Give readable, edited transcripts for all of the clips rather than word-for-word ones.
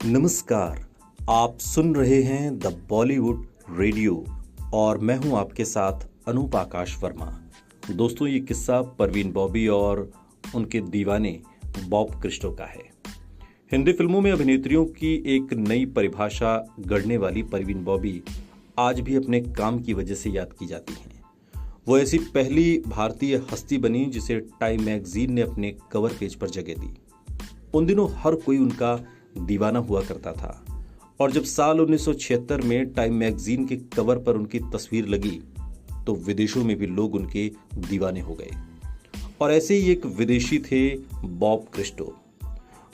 नमस्कार। आप सुन रहे हैं द बॉलीवुड रेडियो और मैं हूं आपके साथ अनूप आकाश वर्मा। दोस्तों, ये किस्सा परवीन बॉबी और उनके दीवाने बॉब क्रिस्टो का है। हिंदी फिल्मों में अभिनेत्रियों की एक नई परिभाषा गढ़ने वाली परवीन बॉबी आज भी अपने काम की वजह से याद की जाती हैं। वो ऐसी पहली भारतीय हस्ती बनी जिसे टाइम मैगजीन ने अपने कवर पेज पर जगह दी। उन दिनों हर कोई उनका दीवाना हुआ करता था और जब साल 1976 में टाइम मैगजीन के कवर पर उनकी तस्वीर लगी तो विदेशों में भी लोग उनके दीवाने हो गए। और ऐसे ही एक विदेशी थे बॉब क्रिस्टो।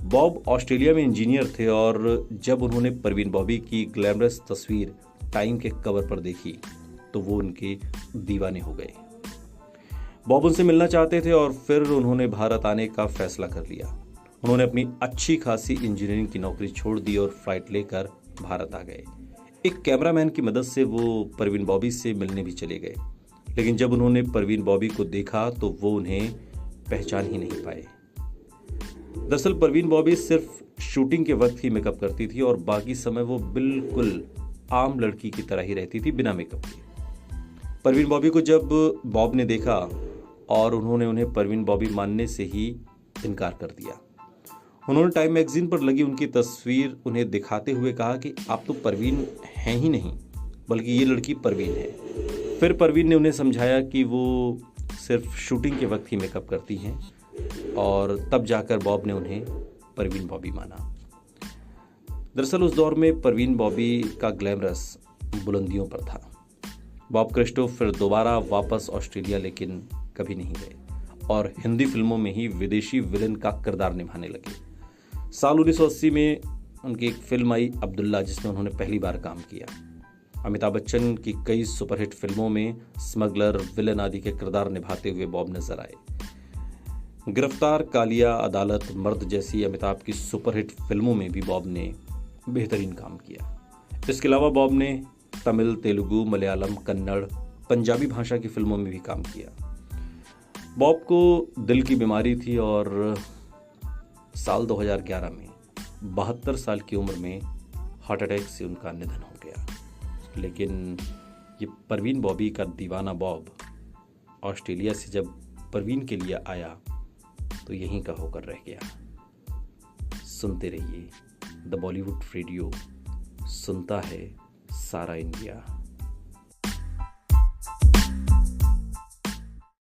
बॉब ऑस्ट्रेलिया में इंजीनियर थे और जब उन्होंने परवीन बॉबी की ग्लैमरस तस्वीर टाइम के कवर पर देखी तो वो उनके दीवाने हो गए। बॉब उनसे मिलना चाहते थे और फिर उन्होंने भारत आने का फैसला कर लिया। उन्होंने अपनी अच्छी खासी इंजीनियरिंग की नौकरी छोड़ दी और फ्लाइट लेकर भारत आ गए। एक कैमरामैन की मदद से वो परवीन बॉबी से मिलने भी चले गए, लेकिन जब उन्होंने परवीन बॉबी को देखा तो वो उन्हें पहचान ही नहीं पाए। दरअसल परवीन बॉबी सिर्फ शूटिंग के वक्त ही मेकअप करती थी और बाकी समय वो बिल्कुल आम लड़की की तरह ही रहती थी, बिना मेकअप के। परवीन बॉबी को जब बॉब ने देखा और उन्होंने उन्हें परवीन बॉबी मानने से ही इनकार कर दिया। उन्होंने टाइम मैगजीन पर लगी उनकी तस्वीर उन्हें दिखाते हुए कहा कि आप तो परवीन हैं ही नहीं, बल्कि ये लड़की परवीन है। फिर परवीन ने उन्हें समझाया कि वो सिर्फ शूटिंग के वक्त ही मेकअप करती हैं और तब जाकर बॉब ने उन्हें परवीन बॉबी माना। दरअसल उस दौर में परवीन बॉबी का ग्लैमरस बुलंदियों पर था। बॉब क्रिस्टो फिर दोबारा वापस ऑस्ट्रेलिया लेकिन कभी नहीं गए और हिंदी फिल्मों में ही विदेशी विलेन का किरदार निभाने लगे। साल 1980 में उनकी एक फिल्म आई अब्दुल्ला, जिसमें उन्होंने पहली बार काम किया। अमिताभ बच्चन की कई सुपरहिट फिल्मों में स्मगलर, विलेन आदि के किरदार निभाते हुए बॉब नजर आए। गिरफ्तार, कालिया, अदालत, मर्द जैसी अमिताभ की सुपरहिट फिल्मों में भी बॉब ने बेहतरीन काम किया। इसके अलावा बॉब ने तमिल, तेलुगु, मलयालम, कन्नड़, पंजाबी भाषा की फिल्मों में भी काम किया। बॉब को दिल की बीमारी थी और साल 2011 में 72 साल की उम्र में हार्ट अटैक से उनका निधन हो गया। लेकिन ये परवीन बॉबी का दीवाना बॉब ऑस्ट्रेलिया से जब परवीन के लिए आया तो यहीं का होकर रह गया। सुनते रहिए द बॉलीवुड रेडियो, सुनता है सारा इंडिया।